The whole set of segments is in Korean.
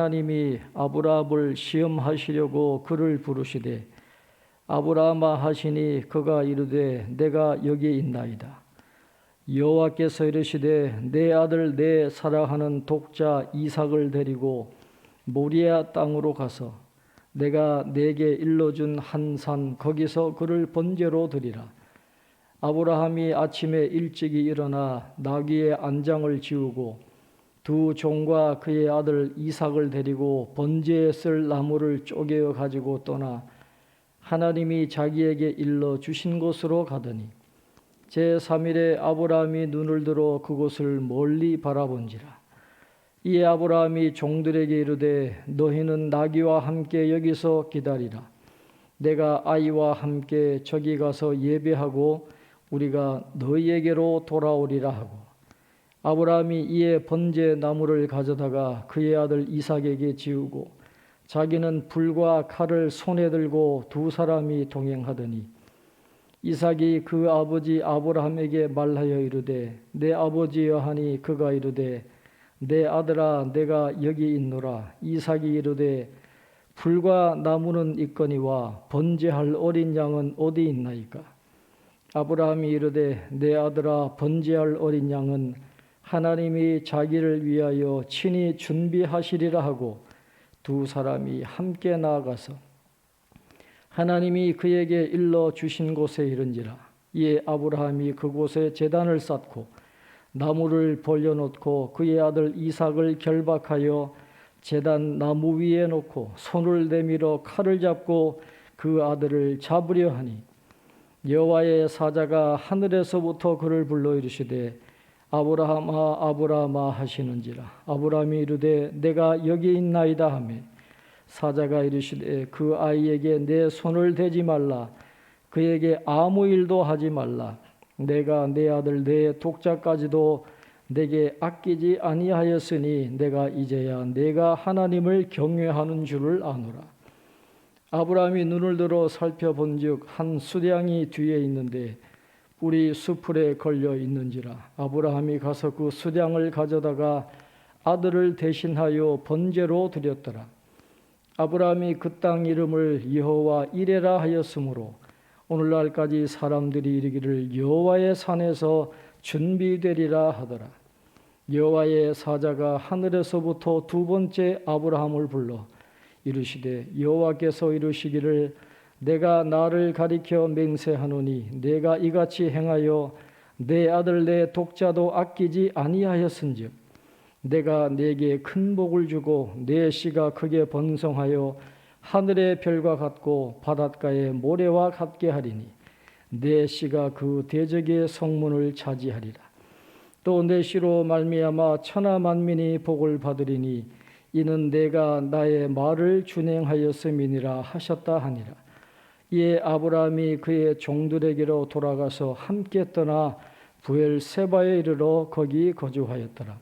하나님이 아브라함을 시험하시려고 그를 부르시되 아브라함아 하시니 그가 이르되 내가 여기 있나이다. 여호와께서 이르시되 내 아들 내 사랑하는 독자 이삭을 데리고 모리아 땅으로 가서 내가 네게 일러준 한 산 거기서 그를 번제로 드리라. 아브라함이 아침에 일찍이 일어나 나귀의 안장을 지우고 두 종과 그의 아들 이삭을 데리고 번제에 쓸 나무를 쪼개어 가지고 떠나 하나님이 자기에게 일러 주신 곳으로 가더니 제3일에 아브라함이 눈을 들어 그곳을 멀리 바라본지라. 이에 아브라함이 종들에게 이르되 너희는 나귀와 함께 여기서 기다리라. 내가 아이와 함께 저기 가서 예배하고 우리가 너희에게로 돌아오리라 하고 아브라함이 이에 번제 나무를 가져다가 그의 아들 이삭에게 지우고 자기는 불과 칼을 손에 들고 두 사람이 동행하더니 이삭이 그 아버지 아브라함에게 말하여 이르되 내 아버지여 하니 그가 이르되 내 아들아 내가 여기 있노라. 이삭이 이르되 불과 나무는 있거니와 번제할 어린 양은 어디 있나이까. 아브라함이 이르되 내 아들아 번제할 어린 양은 하나님이 자기를 위하여 친히 준비하시리라 하고 두 사람이 함께 나아가서 하나님이 그에게 일러 주신 곳에 이른지라. 이에 아브라함이 그곳에 제단을 쌓고 나무를 벌려놓고 그의 아들 이삭을 결박하여 제단 나무 위에 놓고 손을 내밀어 칼을 잡고 그 아들을 잡으려 하니 여호와의 사자가 하늘에서부터 그를 불러 이르시되 아브라함아 아브라함아 하시는지라. 아브라함이 이르되 내가 여기 있나이다 하며 사자가 이르시되 그 아이에게 내 손을 대지 말라. 그에게 아무 일도 하지 말라. 내가 내 아들 내 독자까지도 내게 아끼지 아니하였으니 내가 이제야 내가 하나님을 경외하는 줄을 아노라. 아브라함이 눈을 들어 살펴본즉 한 수량이 뒤에 있는데 뿔이 수풀에 걸려 있는지라. 아브라함이 가서 그 수량을 가져다가 아들을 대신하여 번제로 드렸더라. 아브라함이 그 땅 이름을 여호와 이레라 하였으므로 오늘날까지 사람들이 이르기를 여호와의 산에서 준비되리라 하더라. 여호와의 사자가 하늘에서부터 두 번째 아브라함을 불러 이르시되 여호와께서 이르시기를 내가 나를 가리켜 맹세하노니 내가 이같이 행하여 내 아들 내 독자도 아끼지 아니하였은즉 내가 네게 큰 복을 주고 내 씨가 크게 번성하여 하늘의 별과 같고 바닷가의 모래와 같게 하리니 내 씨가 그 대적의 성문을 차지하리라. 또 내 씨로 말미암아 천하 만민이 복을 받으리니 이는 내가 나의 말을 준행하였음이니라 하셨다 하니라. 이에 아브라함이 그의 종들에게로 돌아가서 함께 떠나 부엘세바에 이르러 거기 거주하였더라.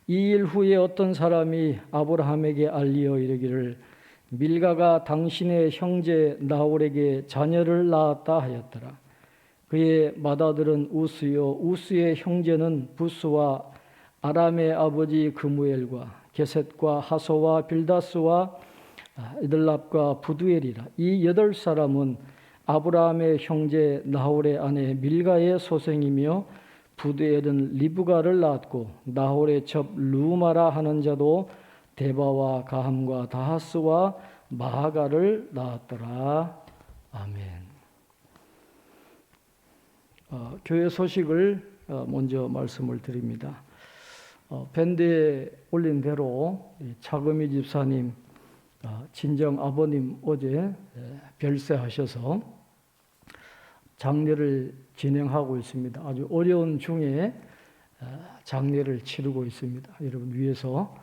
이 일 후에 어떤 사람이 아브라함에게 알리어 이르기를 밀가가 당신의 형제 나홀에게 자녀를 낳았다 하였더라. 그의 맏아들은 우스요 우스의 형제는 부스와 아람의 아버지 그무엘과 게셋과 하소와 빌다스와 이들랍과 부두엘이라. 이 8사람은 아브라함의 형제 나홀의 아내 밀가의 소생이며 부두엘은 리브가를 낳았고 나홀의 첩 루마라 하는 자도 데바와 가함과 다하스와 마하가를 낳았더라. 아멘. 교회 소식을 먼저 말씀을 드립니다. 밴드에 올린 대로 차금희 집사님 친정 아버님 어제 별세하셔서 장례를 진행하고 있습니다. 아주 어려운 중에 장례를 치르고 있습니다. 여러분 위해서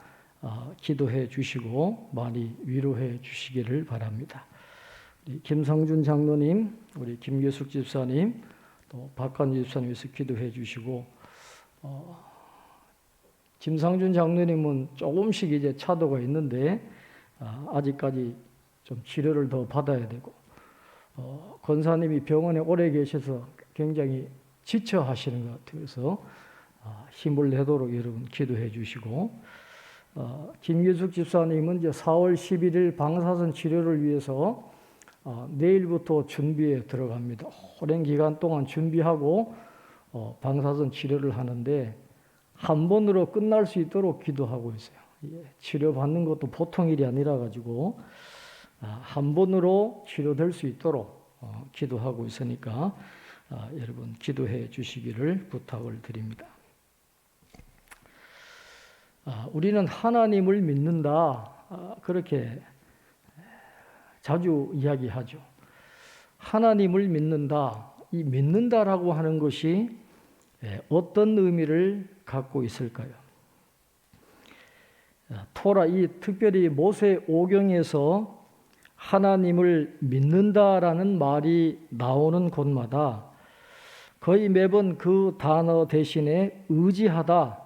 기도해 주시고 많이 위로해 주시기를 바랍니다. 우리 김성준 장로님, 우리 김계숙 집사님, 또 박관 집사님 위해서 기도해 주시고 김상준 장로님은 조금씩 이제 차도가 있는데 아직까지 좀 치료를 더 받아야 되고 권사님이 병원에 오래 계셔서 굉장히 지쳐 하시는 것 같아요. 그래서 힘을 내도록 여러분 기도해 주시고 김규숙 집사님은 이제 4월 11일 방사선 치료를 위해서 내일부터 준비에 들어갑니다. 오랜 기간 동안 준비하고 방사선 치료를 하는데 한 번으로 끝날 수 있도록 기도하고 있어요. 치료받는 것도 보통 일이 아니라 가지고 한 번으로 치료될 수 있도록 기도하고 있으니까 여러분 기도해 주시기를 부탁을 드립니다. 우리는 하나님을 믿는다, 그렇게 자주 이야기하죠. 하나님을 믿는다. 이 믿는다라고 하는 것이 어떤 의미를 갖고 있을까요? 토라, 특별히 모세오경에서 하나님을 믿는다라는 말이 나오는 곳마다 거의 매번 그 단어 대신에 의지하다,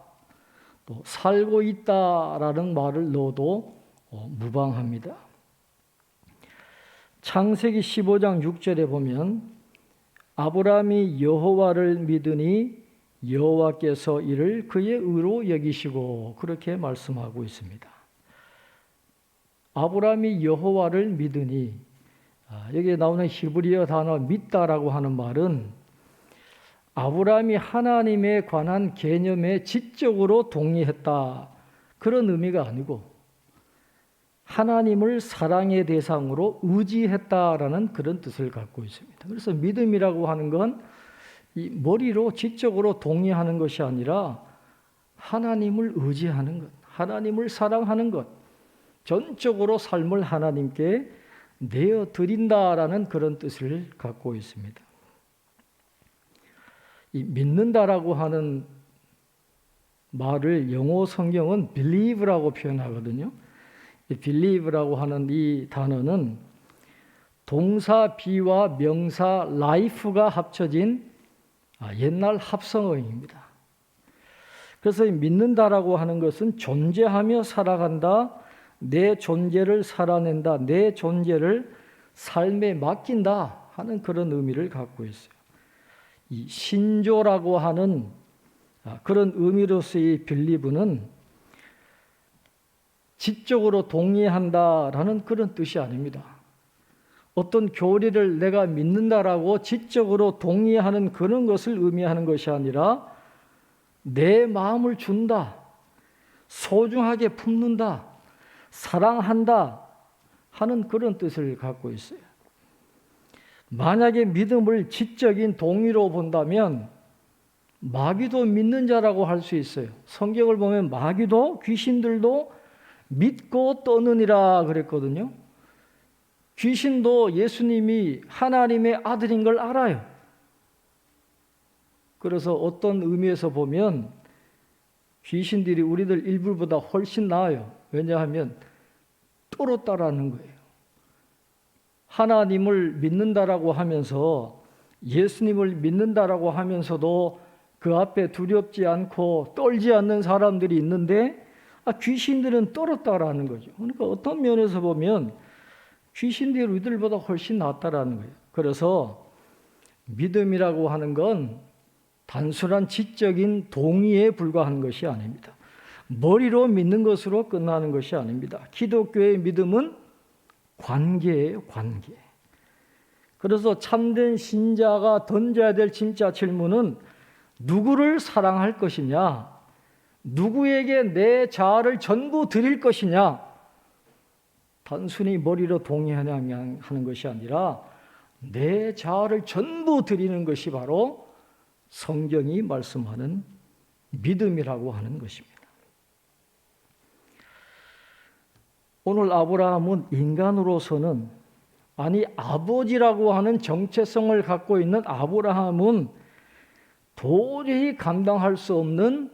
또 살고 있다라는 말을 넣어도 무방합니다. 창세기 15장 6절에 보면 아브라함이 여호와를 믿으니 여호와께서 이를 그의 의로 여기시고, 그렇게 말씀하고 있습니다. 아브라함이 여호와를 믿으니, 여기에 나오는 히브리어 단어 믿다라고 하는 말은 아브라함이 하나님에 관한 개념에 지적으로 동의했다, 그런 의미가 아니고 하나님을 사랑의 대상으로 의지했다라는 그런 뜻을 갖고 있습니다. 그래서 믿음이라고 하는 건 이 머리로 지적으로 동의하는 것이 아니라 하나님을 의지하는 것, 하나님을 사랑하는 것, 전적으로 삶을 하나님께 내어드린다라는 그런 뜻을 갖고 있습니다. 이 믿는다라고 하는 말을 영어 성경은 believe라고 표현하거든요. 이 believe라고 하는 이 단어는 동사 be와 명사 life가 합쳐진 옛날 합성어입니다. 그래서 믿는다라고 하는 것은 존재하며 살아간다, 내 존재를 살아낸다, 내 존재를 삶에 맡긴다 하는 그런 의미를 갖고 있어요. 이 신조라고 하는 그런 의미로서의 빌리브는 지적으로 동의한다라는 그런 뜻이 아닙니다. 어떤 교리를 내가 믿는다라고 지적으로 동의하는 그런 것을 의미하는 것이 아니라 내 마음을 준다, 소중하게 품는다, 사랑한다 하는 그런 뜻을 갖고 있어요. 만약에 믿음을 지적인 동의로 본다면 마귀도 믿는 자라고 할 수 있어요. 성경을 보면 마귀도, 귀신들도 믿고 떠느니라 그랬거든요. 귀신도 예수님이 하나님의 아들인 걸 알아요. 그래서 어떤 의미에서 보면 귀신들이 우리들 일부보다 훨씬 나아요. 왜냐하면 떨었다라는 거예요. 하나님을 믿는다라고 하면서, 예수님을 믿는다라고 하면서도 그 앞에 두렵지 않고 떨지 않는 사람들이 있는데 귀신들은 떨었다라는 거죠. 그러니까 어떤 면에서 보면 귀신들이 우리들보다 훨씬 낫다라는 거예요. 그래서 믿음이라고 하는 건 단순한 지적인 동의에 불과한 것이 아닙니다. 머리로 믿는 것으로 끝나는 것이 아닙니다. 기독교의 믿음은 관계예요, 관계. 그래서 참된 신자가 던져야 될 진짜 질문은 누구를 사랑할 것이냐, 누구에게 내 자아를 전부 드릴 것이냐, 단순히 머리로 동의하는 것이 아니라 내 자아를 전부 드리는 것이 바로 성경이 말씀하는 믿음이라고 하는 것입니다. 오늘 아브라함은 인간으로서는, 아니 아버지라고 하는 정체성을 갖고 있는 아브라함은 도저히 감당할 수 없는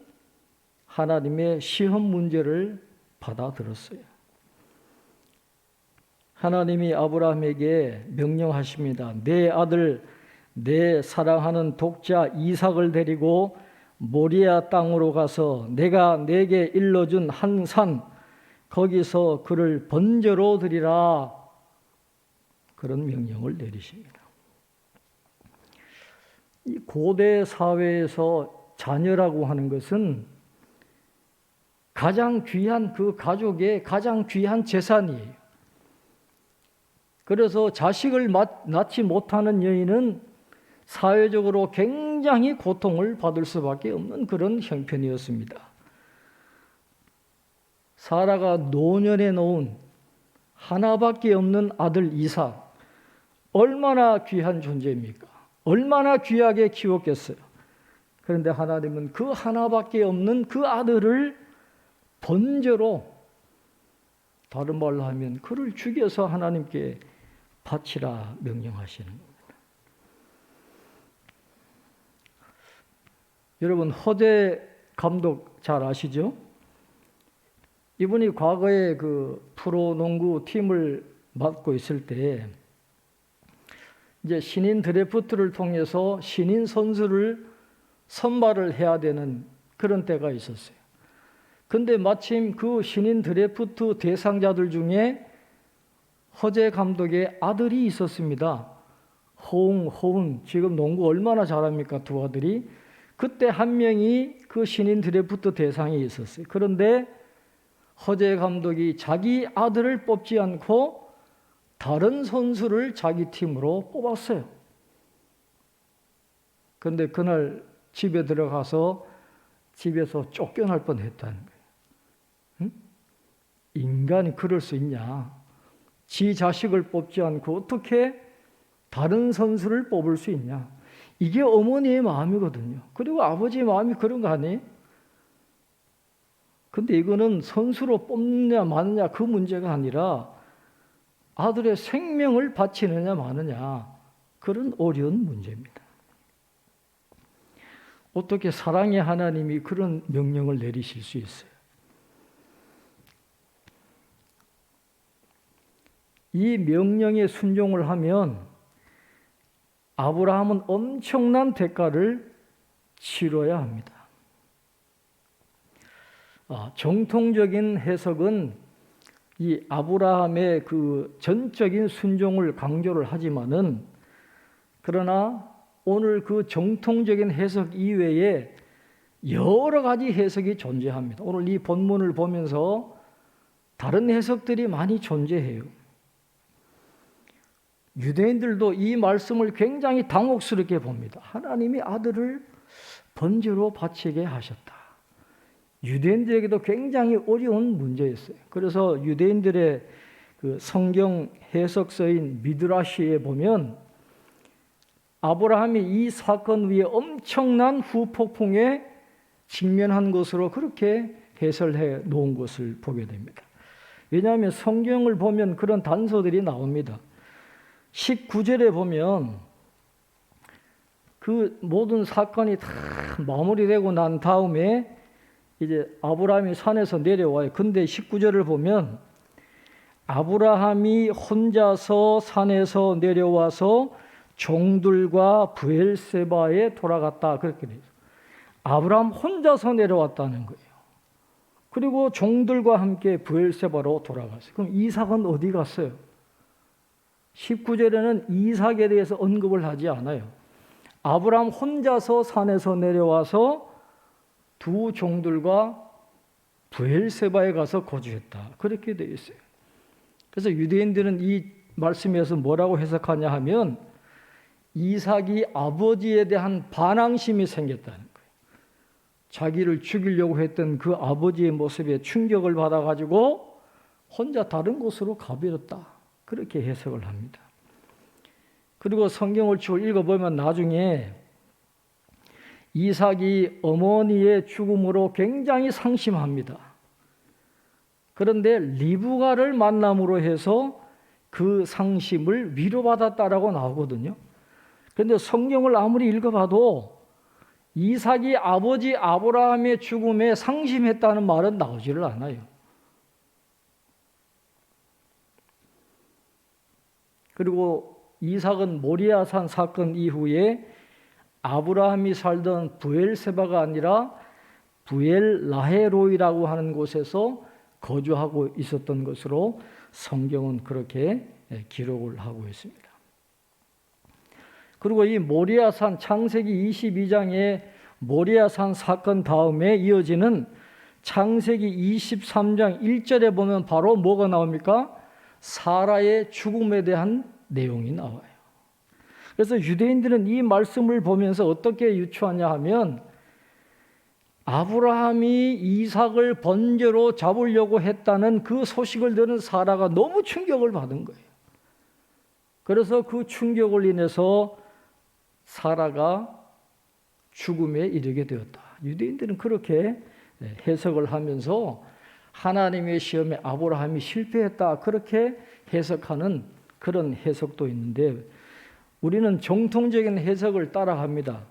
하나님의 시험 문제를 받아들였어요. 하나님이 아브라함에게 명령하십니다. 내 아들, 내 사랑하는 독자 이삭을 데리고 모리아 땅으로 가서 내가 내게 일러준 한 산, 거기서 그를 번제로 드리라. 그런 명령을 내리십니다. 이 고대 사회에서 자녀라고 하는 것은 가장 귀한 그 가족의 가장 귀한 재산이에요. 그래서 자식을 낳지 못하는 여인은 사회적으로 굉장히 고통을 받을 수밖에 없는 그런 형편이었습니다. 사라가 노년에 놓은 하나밖에 없는 아들 이삭, 얼마나 귀한 존재입니까? 얼마나 귀하게 키웠겠어요. 그런데 하나님은 그 하나밖에 없는 그 아들을 번제로, 다른 말로 하면 그를 죽여서 하나님께 바치라 명령하시는 겁니다. 여러분, 허재 감독 잘 아시죠? 이분이 과거에 그 프로농구 팀을 맡고 있을 때 이제 신인 드래프트를 통해서 신인 선수를 선발을 해야 되는 그런 때가 있었어요. 근데 마침 그 신인 드래프트 대상자들 중에 허재 감독의 아들이 있었습니다. 호응, 지금 농구 얼마나 잘합니까? 두 아들이. 그때 한 명이 그 신인 드래프트 대상에 있었어요. 그런데 허재 감독이 자기 아들을 뽑지 않고 다른 선수를 자기 팀으로 뽑았어요. 그런데 그날 집에 들어가서 집에서 쫓겨날 뻔했다는 거예요. 응? 인간이 그럴 수 있냐? 지 자식을 뽑지 않고 어떻게 다른 선수를 뽑을 수 있냐? 이게 어머니의 마음이거든요. 그리고 아버지의 마음이 그런 거 아니에요? 근데 이거는 선수로 뽑느냐 마느냐 그 문제가 아니라 아들의 생명을 바치느냐 마느냐, 그런 어려운 문제입니다. 어떻게 사랑의 하나님이 그런 명령을 내리실 수 있어요? 이 명령에 순종을 하면 아브라함은 엄청난 대가를 치러야 합니다. 정통적인 해석은 이 아브라함의 그 전적인 순종을 강조를 하지만은, 그러나 오늘 그 정통적인 해석 이외에 여러 가지 해석이 존재합니다. 오늘 이 본문을 보면서 다른 해석들이 많이 존재해요. 유대인들도 이 말씀을 굉장히 당혹스럽게 봅니다. 하나님이 아들을 번제로 바치게 하셨다. 유대인들에게도 굉장히 어려운 문제였어요. 그래서 유대인들의 그 성경 해석서인 미드라시에 보면 아브라함이 이 사건 위에 엄청난 후폭풍에 직면한 것으로 그렇게 해설해 놓은 것을 보게 됩니다. 왜냐하면 성경을 보면 그런 단서들이 나옵니다. 19절에 보면 그 모든 사건이 다 마무리되고 난 다음에 이제 아브라함이 산에서 내려와요. 근데 19절을 보면 아브라함이 혼자서 산에서 내려와서 종들과 브엘세바에 돌아갔다, 그렇게 돼요. 아브라함 혼자서 내려왔다는 거예요. 그리고 종들과 함께 브엘세바로 돌아갔어요. 그럼 이삭은 어디 갔어요? 19절에는 이삭에 대해서 언급을 하지 않아요. 아브라함 혼자서 산에서 내려와서 두 종들과 브엘세바에 가서 거주했다, 그렇게 되어 있어요. 그래서 유대인들은 이 말씀에서 뭐라고 해석하냐 하면 이삭이 아버지에 대한 반항심이 생겼다는 거예요. 자기를 죽이려고 했던 그 아버지의 모습에 충격을 받아가지고 혼자 다른 곳으로 가버렸다, 그렇게 해석을 합니다. 그리고 성경을 쭉 읽어보면 나중에 이삭이 어머니의 죽음으로 굉장히 상심합니다. 그런데 리브가를 만남으로 해서 그 상심을 위로받았다라고 나오거든요. 그런데 성경을 아무리 읽어봐도 이삭이 아버지 아브라함의 죽음에 상심했다는 말은 나오지를 않아요. 그리고 이삭은 모리아산 사건 이후에 아브라함이 살던 브엘세바가 아니라 브엘라헤로이라고 하는 곳에서 거주하고 있었던 것으로 성경은 그렇게 기록을 하고 있습니다. 그리고 이 모리아산, 창세기 22장의 모리아산 사건 다음에 이어지는 창세기 23장 1절에 보면 바로 뭐가 나옵니까? 사라의 죽음에 대한 내용이 나와요. 그래서 유대인들은 이 말씀을 보면서 어떻게 유추하냐 하면 아브라함이 이삭을 번제로 잡으려고 했다는 그 소식을 들은 사라가 너무 충격을 받은 거예요. 그래서 그 충격을 인해서 사라가 죽음에 이르게 되었다. 유대인들은 그렇게 해석을 하면서 하나님의 시험에 아브라함이 실패했다, 그렇게 해석하는 그런 해석도 있는데, 우리는 정통적인 해석을 따라갑니다.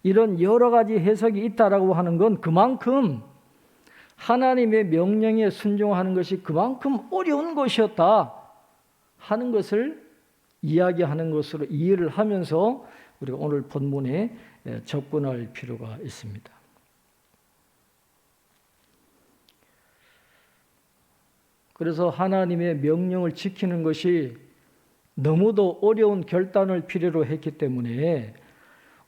이런 여러 가지 해석이 있다라고 하는 건 그만큼 하나님의 명령에 순종하는 것이 그만큼 어려운 것이었다 하는 것을 이야기하는 것으로 이해를 하면서 우리가 오늘 본문에 접근할 필요가 있습니다. 그래서 하나님의 명령을 지키는 것이 너무도 어려운 결단을 필요로 했기 때문에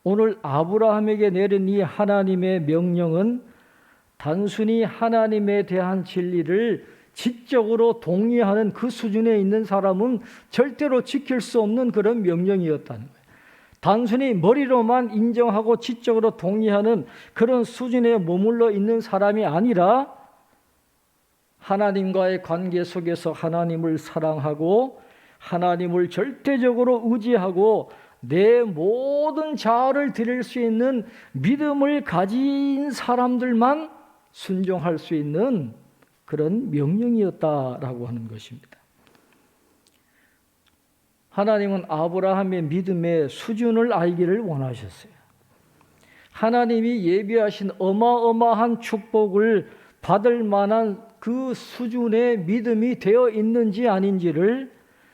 오늘 아브라함에게 내린 이 하나님의 명령은 단순히 하나님에 대한 진리를 지적으로 동의하는 그 수준에 있는 사람은 절대로 지킬 수 없는 그런 명령이었다는 거예요. 단순히 머리로만 인정하고 지적으로 동의하는 그런 수준에 머물러 있는 사람이 아니라 하나님과의 관계 속에서 하나님을 사랑하고 하나님을 절대적으로 의지하고 내 모든 자아를 드릴 수 있는 믿음을 가진 사람들만 순종할 수 있는 그런 명령이었다라고 하는 것입니다. 하나님은 아브라함의 믿음의 수준을 알기를 원하셨어요. 하나님이 예비하신 어마어마한 축복을 받을 만한 그 수준의 믿음이 되어 있는지 아닌지를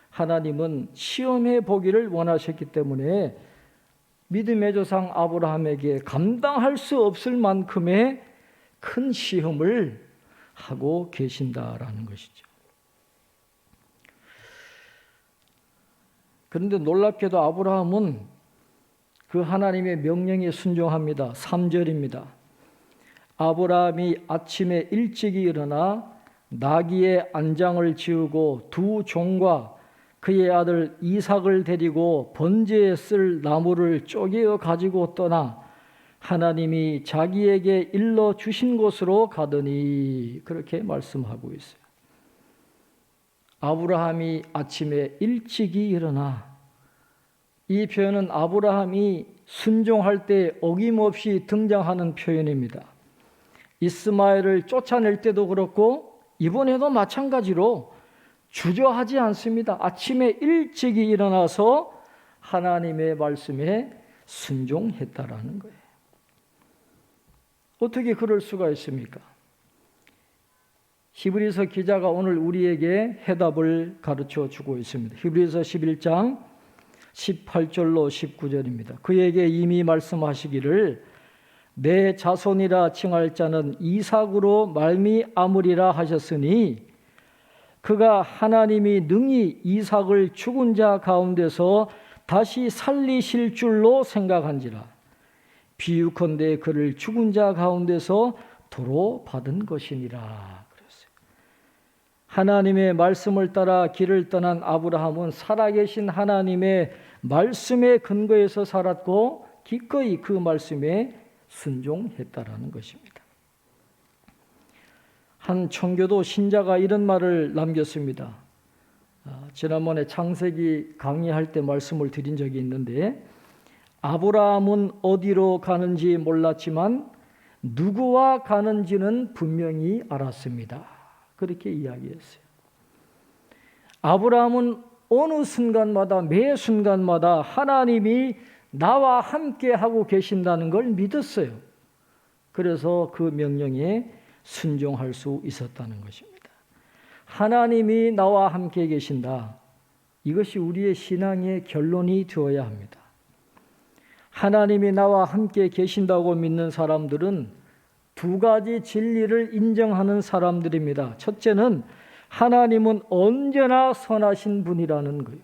하나님은 시험해 보기를 원하셨기 때문에 믿음의 조상 아브라함에게 감당할 수 없을 만큼의 큰 시험을 하고 계신다라는 것이죠. 그런데 놀랍게도 아브라함은 그 하나님의 명령에 순종합니다. 3절입니다. 아브라함이 아침에 일찍이 일어나 나귀의 안장을 지우고 두 종과 그의 아들 이삭을 데리고 번제에 쓸 나무를 쪼개어 가지고 떠나 하나님이 자기에게 일러 주신 곳으로 가더니, 그렇게 말씀하고 있어요. 아브라함이 아침에 일찍이 일어나, 이 표현은 아브라함이 순종할 때 어김없이 등장하는 표현입니다. 이스마엘을 쫓아낼 때도 그렇고 이번에도 마찬가지로 주저하지 않습니다. 아침에 일찍이 일어나서 하나님의 말씀에 순종했다라는 거예요. 어떻게 그럴 수가 있습니까? 히브리서 기자가 오늘 우리에게 해답을 가르쳐 주고 있습니다. 히브리서 11장 18절로 19절입니다. 그에게 이미 말씀하시기를 내 자손이라 칭할 자는 이삭으로 말미암으리라 하셨으니 그가 하나님이 능히 이삭을 죽은 자 가운데서 다시 살리실 줄로 생각한지라. 비유컨대 그를 죽은 자 가운데서 도로 받은 것이니라 그랬어요. 하나님의 말씀을 따라 길을 떠난 아브라함은 살아계신 하나님의 말씀에 근거해서 살았고 기꺼이 그 말씀에 순종했다라는 것입니다. 한 청교도 신자가 이런 말을 남겼습니다. 지난번에 창세기 강의할 때 말씀을 드린 적이 있는데, 아브라함은 어디로 가는지 몰랐지만 누구와 가는지는 분명히 알았습니다. 그렇게 이야기했어요. 아브라함은 어느 순간마다, 매 순간마다 하나님이 나와 함께 하고 계신다는 걸 믿었어요. 그래서 그 명령에 순종할 수 있었다는 것입니다. 하나님이 나와 함께 계신다. 이것이 우리의 신앙의 결론이 되어야 합니다. 하나님이 나와 함께 계신다고 믿는 사람들은 두 가지 진리를 인정하는 사람들입니다. 첫째는 하나님은 언제나 선하신 분이라는 거예요.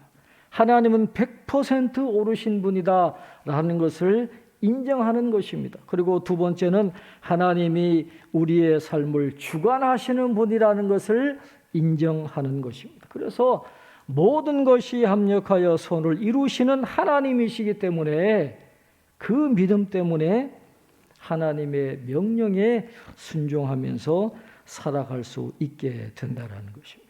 하나님은 100% 옳으신 분이다라는 것을 인정하는 것입니다. 그리고 두 번째는 하나님이 우리의 삶을 주관하시는 분이라는 것을 인정하는 것입니다. 그래서 모든 것이 합력하여 선을 이루시는 하나님이시기 때문에 그 믿음 때문에 하나님의 명령에 순종하면서 살아갈 수 있게 된다는 것입니다.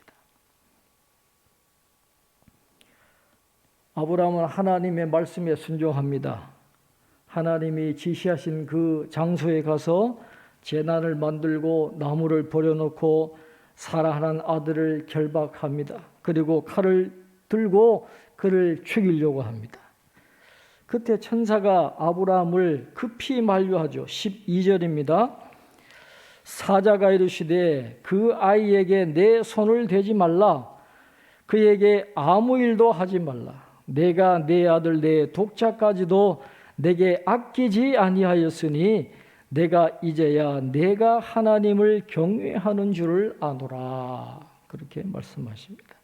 아브라함은 하나님의 말씀에 순종합니다. 하나님이 지시하신 그 장소에 가서 제단을 만들고 나무를 버려놓고 사라하는 아들을 결박합니다. 그리고 칼을 들고 그를 죽이려고 합니다. 그때 천사가 아브라함을 급히 만류하죠. 12절입니다. 사자가 이르시되 그 아이에게 내 손을 대지 말라. 그에게 아무 일도 하지 말라. 내가 내 아들 내 독자까지도 내게 아끼지 아니하였으니 내가 이제야 내가 하나님을 경외하는 줄을 아노라. 그렇게 말씀하십니다.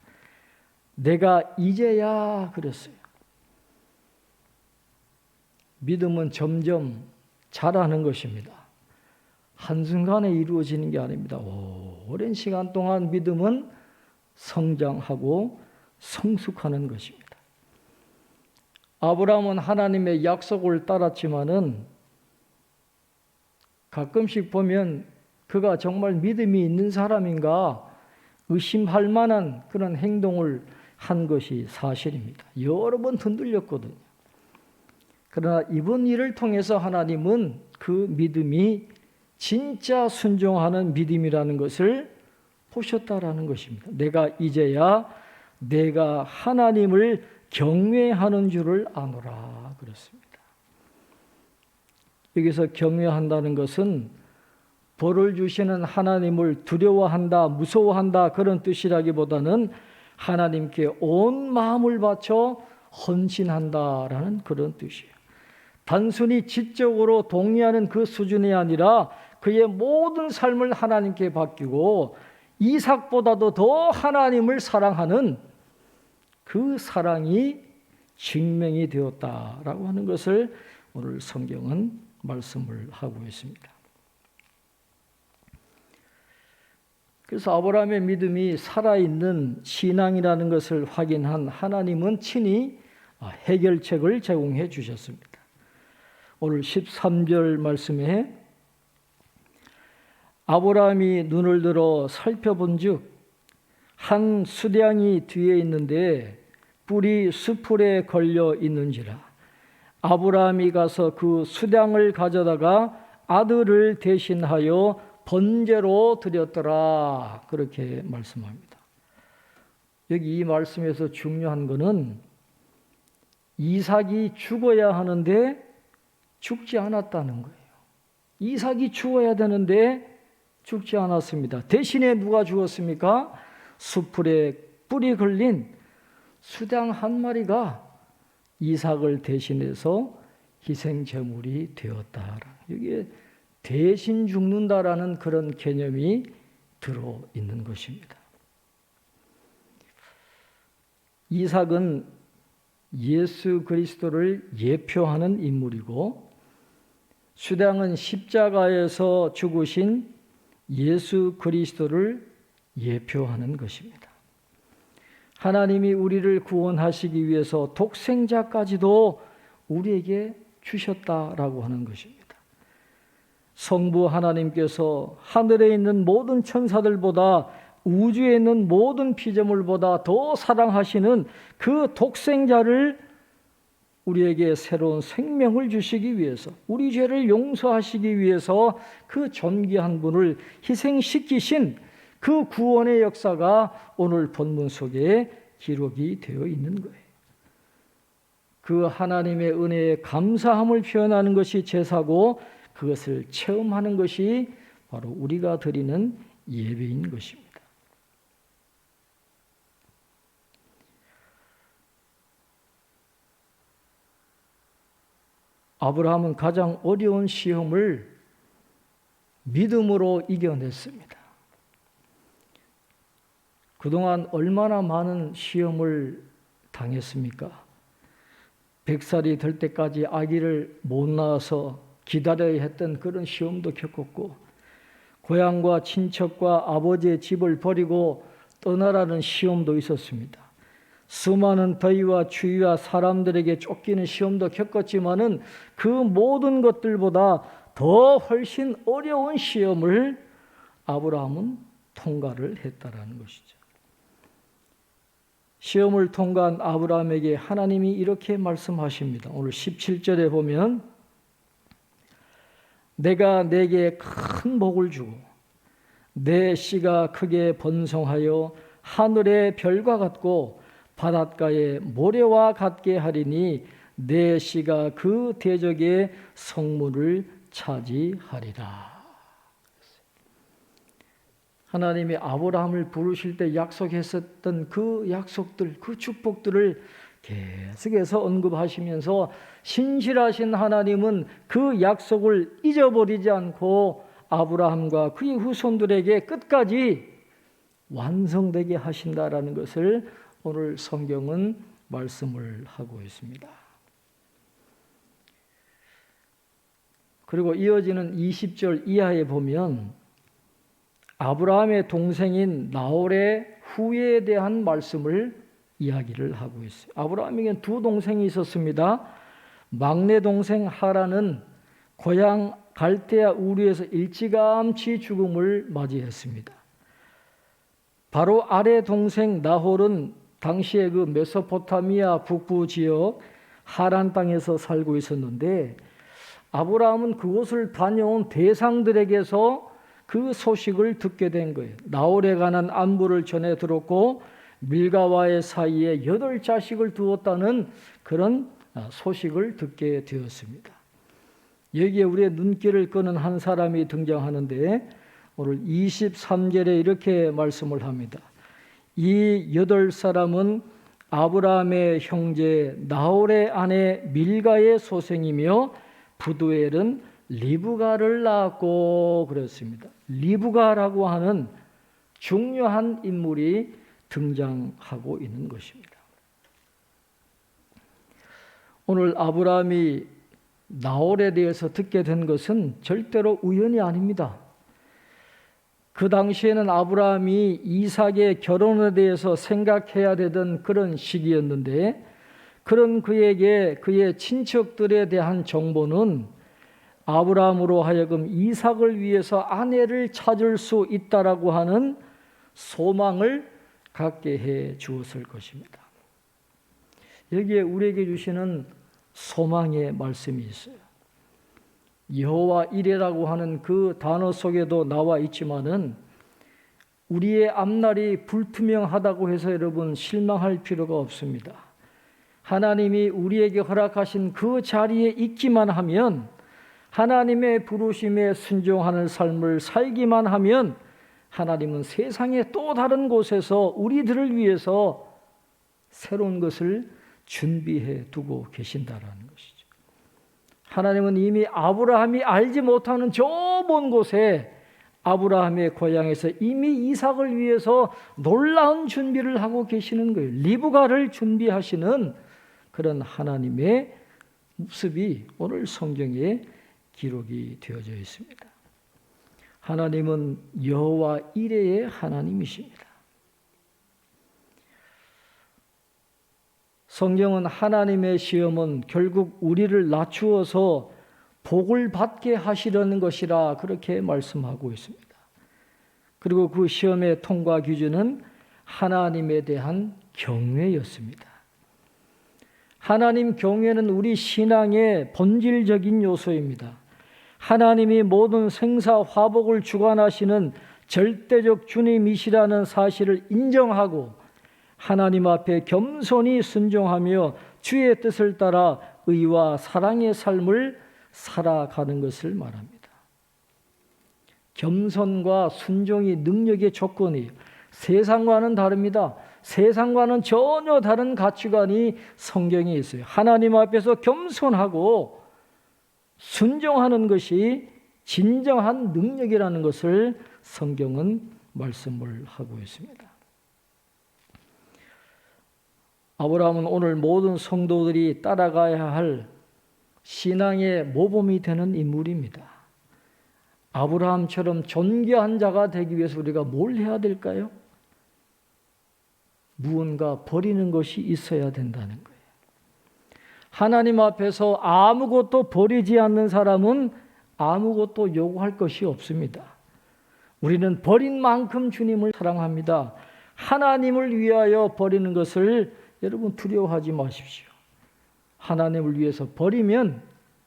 내가 이제야 그랬어요. 믿음은 점점 자라는 것입니다. 한순간에 이루어지는 게 아닙니다. 오랜 시간 동안 믿음은 성장하고 성숙하는 것입니다. 아브라함은 하나님의 약속을 따랐지만은 가끔씩 보면 그가 정말 믿음이 있는 사람인가 의심할 만한 그런 행동을 한 것이 사실입니다. 여러 번 흔들렸거든요. 그러나 이번 일을 통해서 하나님은 그 믿음이 진짜 순종하는 믿음이라는 것을 보셨다라는 것입니다. 내가 이제야 내가 하나님을 경외하는 줄을 아노라 그랬습니다. 여기서 경외한다는 것은 벌을 주시는 하나님을 두려워한다, 무서워한다 그런 뜻이라기보다는 하나님께 온 마음을 바쳐 헌신한다라는 그런 뜻이에요. 단순히 지적으로 동의하는 그 수준이 아니라 그의 모든 삶을 하나님께 맡기고 이삭보다도 더 하나님을 사랑하는 그 사랑이 증명이 되었다라고 하는 것을 오늘 성경은 말씀을 하고 있습니다. 그래서 아브라함의 믿음이 살아있는 신앙이라는 것을 확인한 하나님은 친히 해결책을 제공해 주셨습니다. 오늘 13절 말씀에 아브라함이 눈을 들어 살펴본즉 한 수량이 뒤에 있는데 뿔이 수풀에 걸려 있는지라 아브라함이 가서 그 수량을 가져다가 아들을 대신하여 번제로 드렸더라 그렇게 말씀합니다. 여기 이 말씀에서 중요한 것은 이삭이 죽어야 하는데 죽지 않았다는 거예요. 이삭이 죽어야 되는데 죽지 않았습니다. 대신에 누가 죽었습니까? 수풀에 뿔이 걸린 수량 한 마리가 이삭을 대신해서 희생 제물이 되었다. 여기에 대신 죽는다라는 그런 개념이 들어 있는 것입니다. 이삭은 예수 그리스도를 예표하는 인물이고 수량은 십자가에서 죽으신 예수 그리스도를 예표하는 것입니다. 하나님이 우리를 구원하시기 위해서 독생자까지도 우리에게 주셨다라고 하는 것입니다. 성부 하나님께서 하늘에 있는 모든 천사들보다 우주에 있는 모든 피조물보다 더 사랑하시는 그 독생자를 우리에게 새로운 생명을 주시기 위해서 우리 죄를 용서하시기 위해서 그 존귀한 분을 희생시키신 그 구원의 역사가 오늘 본문 속에 기록이 되어 있는 거예요. 그 하나님의 은혜에 감사함을 표현하는 것이 제사고 그것을 체험하는 것이 바로 우리가 드리는 예배인 것입니다. 아브라함은 가장 어려운 시험을 믿음으로 이겨냈습니다. 그동안 얼마나 많은 시험을 당했습니까? 100살이 될 때까지 아기를 못 낳아서 기다려야 했던 그런 시험도 겪었고, 고향과 친척과 아버지의 집을 버리고 떠나라는 시험도 있었습니다. 수많은 더위와 추위와 사람들에게 쫓기는 시험도 겪었지만은 그 모든 것들보다 더 훨씬 어려운 시험을 아브라함은 통과를 했다라는 것이죠. 시험을 통과한 아브라함에게 하나님이 이렇게 말씀하십니다. 오늘 17절에 보면 내가 내게 큰 복을 주고 내 씨가 크게 번성하여 하늘의 별과 같고 바닷가의 모래와 같게 하리니 내 씨가 그 대적의 성문을 차지하리라. 하나님이 아브라함을 부르실 때 약속했었던 그 약속들, 그 축복들을 계속해서 언급하시면서 신실하신 하나님은 그 약속을 잊어버리지 않고 아브라함과 그의 후손들에게 끝까지 완성되게 하신다라는 것을 오늘 성경은 말씀을 하고 있습니다. 그리고 이어지는 20절 이하에 보면 아브라함의 동생인 나홀의 후예에 대한 말씀을 이야기를 하고 있어요. 아브라함에게는 두 동생이 있었습니다. 막내 동생 하란은 고향 갈대아 우르에서 일찌감치 죽음을 맞이했습니다. 바로 아래 동생 나홀은 당시에 그 메소포타미아 북부 지역 하란 땅에서 살고 있었는데 아브라함은 그곳을 다녀온 대상들에게서 그 소식을 듣게 된 거예요. 나홀에 관한 안부를 전해 들었고 밀가와의 사이에 8자식을 두었다는 그런 소식을 듣게 되었습니다. 여기에 우리의 눈길을 끄는 한 사람이 등장하는데 오늘 23절에 이렇게 말씀을 합니다. 이 8사람은 아브라함의 형제 나홀의 아내 밀가의 소생이며 부두엘은 리브가를 낳았고 그랬습니다. 리브가라고 하는 중요한 인물이 등장하고 있는 것입니다. 오늘 아브라함이 나홀에 대해서 듣게 된 것은 절대로 우연이 아닙니다. 그 당시에는 아브라함이 이삭의 결혼에 대해서 생각해야 되던 그런 시기였는데 그런 그에게 그의 친척들에 대한 정보는 아브라함으로 하여금 이삭을 위해서 아내를 찾을 수 있다라고 하는 소망을 갖게 해 주었을 것입니다. 여기에 우리에게 주시는 소망의 말씀이 있어요. 여호와 이레라고 하는 그 단어 속에도 나와 있지만은 우리의 앞날이 불투명하다고 해서 여러분 실망할 필요가 없습니다. 하나님이 우리에게 허락하신 그 자리에 있기만 하면 하나님의 부르심에 순종하는 삶을 살기만 하면 하나님은 세상의 또 다른 곳에서 우리들을 위해서 새로운 것을 준비해 두고 계신다라는 것이죠. 하나님은 이미 아브라함이 알지 못하는 저 먼 곳에 아브라함의 고향에서 이미 이삭을 위해서 놀라운 준비를 하고 계시는 거예요. 리브가를 준비하시는 그런 하나님의 모습이 오늘 성경에 기록이 되어져 있습니다. 하나님은 여호와 이레의 하나님이십니다. 성경은 하나님의 시험은 결국 우리를 낮추어서 복을 받게 하시려는 것이라 그렇게 말씀하고 있습니다. 그리고 그 시험의 통과 기준은 하나님에 대한 경외였습니다. 하나님 경외는 우리 신앙의 본질적인 요소입니다. 하나님이 모든 생사 화복을 주관하시는 절대적 주님이시라는 사실을 인정하고 하나님 앞에 겸손히 순종하며 주의 뜻을 따라 의와 사랑의 삶을 살아가는 것을 말합니다. 겸손과 순종이 능력의 조건이에요. 세상과는 다릅니다. 세상과는 전혀 다른 가치관이 성경에 있어요. 하나님 앞에서 겸손하고 순종하는 것이 진정한 능력이라는 것을 성경은 말씀을 하고 있습니다. 아브라함은 오늘 모든 성도들이 따라가야 할 신앙의 모범이 되는 인물입니다. 아브라함처럼 존귀한 자가 되기 위해서 우리가 뭘 해야 될까요? 무언가 버리는 것이 있어야 된다는 거예요. 하나님 앞에서 아무것도 버리지 않는 사람은 아무것도 요구할 것이 없습니다. 우리는 버린 만큼 주님을 사랑합니다. 하나님을 위하여 버리는 것을 여러분 두려워하지 마십시오. 하나님을 위해서 버리면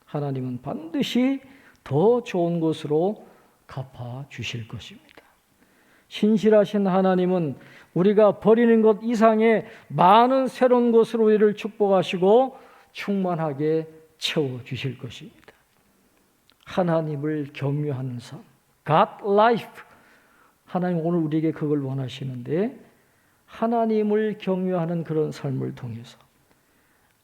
하나님은 반드시 더 좋은 것으로 갚아 주실 것입니다. 신실하신 하나님은 우리가 버리는 것 이상의 많은 새로운 것으로 우리를 축복하시고 충만하게 채워주실 것입니다. 하나님을 경외하는 삶, God life. 하나님 오늘 우리에게 그걸 원하시는데 하나님을 경외하는 그런 삶을 통해서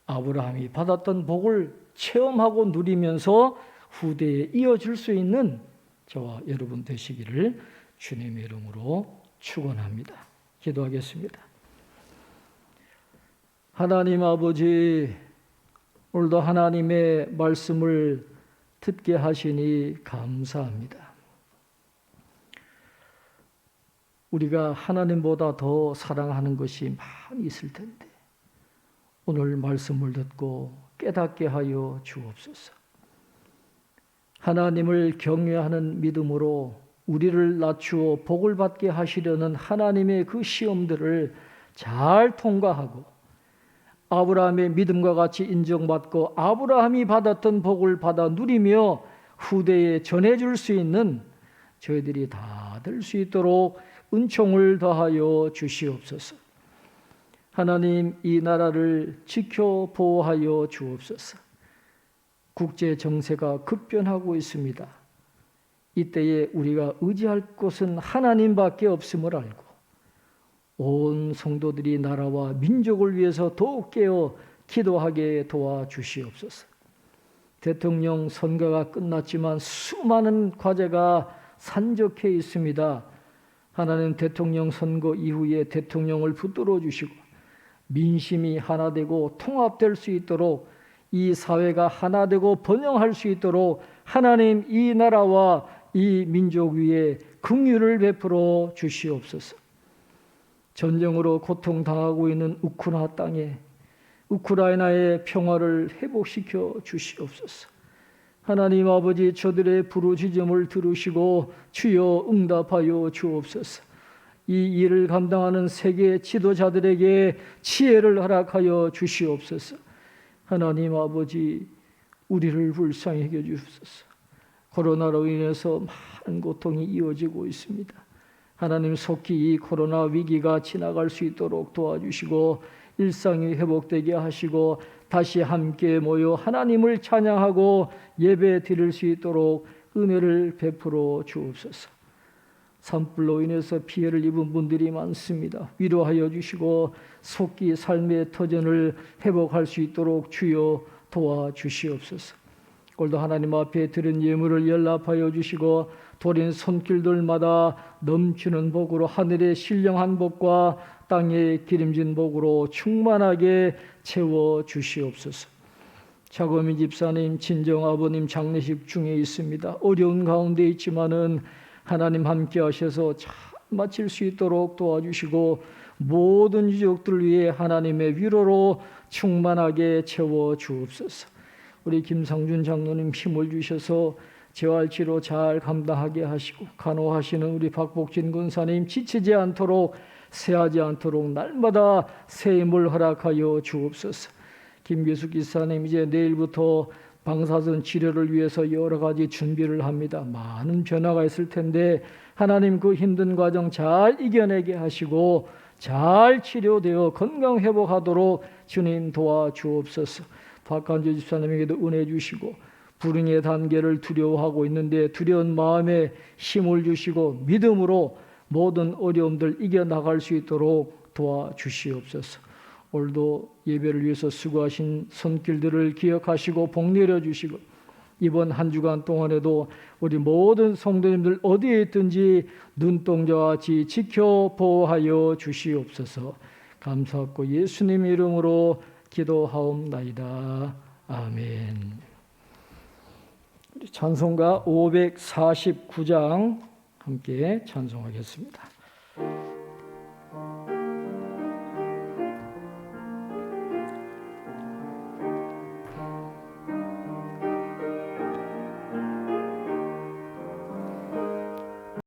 아브라함이 받았던 복을 체험하고 누리면서 후대에 이어질 수 있는 저와 여러분 되시기를 주님의 이름으로 축원합니다. 기도하겠습니다. 하나님 아버지, 오늘도 하나님의 말씀을 듣게 하시니 감사합니다. 우리가 하나님보다 더 사랑하는 것이 많이 있을 텐데 오늘 말씀을 듣고 깨닫게 하여 주옵소서. 하나님을 경외하는 믿음으로 우리를 낮추어 복을 받게 하시려는 하나님의 그 시험들을 잘 통과하고 아브라함의 믿음과 같이 인정받고 아브라함이 받았던 복을 받아 누리며 후대에 전해줄 수 있는 저희들이 다 될 수 있도록 은총을 더하여 주시옵소서. 하나님, 이 나라를 지켜 보호하여 주옵소서. 국제 정세가 급변하고 있습니다. 이때에 우리가 의지할 곳은 하나님밖에 없음을 알고 온 성도들이 나라와 민족을 위해서 더욱 깨어 기도하게 도와주시옵소서. 대통령 선거가 끝났지만 수많은 과제가 산적해 있습니다. 하나님, 대통령 선거 이후에 대통령을 붙들어 주시고 민심이 하나 되고 통합될 수 있도록 이 사회가 하나 되고 번영할 수 있도록 하나님, 이 나라와 이 민족 위에 긍휼을 베풀어 주시옵소서. 전쟁으로 고통당하고 있는 우크라이나 땅에 우크라이나의 평화를 회복시켜 주시옵소서. 하나님 아버지, 저들의 부르짖음을 들으시고 주여 응답하여 주옵소서. 이 일을 감당하는 세계 지도자들에게 지혜를 허락하여 주시옵소서. 하나님 아버지, 우리를 불쌍히 여겨 주옵소서. 코로나로 인해서 많은 고통이 이어지고 있습니다. 하나님, 속히 이 코로나 위기가 지나갈 수 있도록 도와주시고 일상이 회복되게 하시고 다시 함께 모여 하나님을 찬양하고 예배 드릴 수 있도록 은혜를 베풀어 주옵소서. 산불로 인해서 피해를 입은 분들이 많습니다. 위로하여 주시고 속히 삶의 터전을 회복할 수 있도록 주여 도와주시옵소서. 오늘도 하나님 앞에 드린 예물을 연락하여 주시고 도린 손길들마다 넘치는 복으로 하늘의 신령한 복과 땅의 기름진 복으로 충만하게 채워 주시옵소서. 자고미 집사님, 친정 아버님 장례식 중에 있습니다. 어려운 가운데 있지만은 하나님 함께 하셔서 잘 마칠 수 있도록 도와주시고 모든 유족들 위해 하나님의 위로로 충만하게 채워 주옵소서. 우리 김상준 장로님 힘을 주셔서 재활치료 잘 감당하게 하시고 간호하시는 우리 박복진 군사님 지치지 않도록 쇠하지 않도록 날마다 새 힘을 허락하여 주옵소서. 김규숙 기사님, 이제 내일부터 방사선 치료를 위해서 여러 가지 준비를 합니다. 많은 변화가 있을 텐데 하나님, 그 힘든 과정 잘 이겨내게 하시고 잘 치료되어 건강 회복하도록 주님 도와주옵소서. 박한주 집사님에게도 은혜 주시고 불응의 단계를 두려워하고 있는데 두려운 마음에 힘을 주시고 믿음으로 모든 어려움들 이겨나갈 수 있도록 도와주시옵소서. 오늘도 예배를 위해서 수고하신 손길들을 기억하시고 복 내려주시고 이번 한 주간 동안에도 우리 모든 성도님들 어디에 있든지 눈동자와 같이 지켜 보호하여 주시옵소서. 감사하고 예수님 이름으로 기도하옵나이다. 아멘. 찬송가 549장 함께 찬송하겠습니다.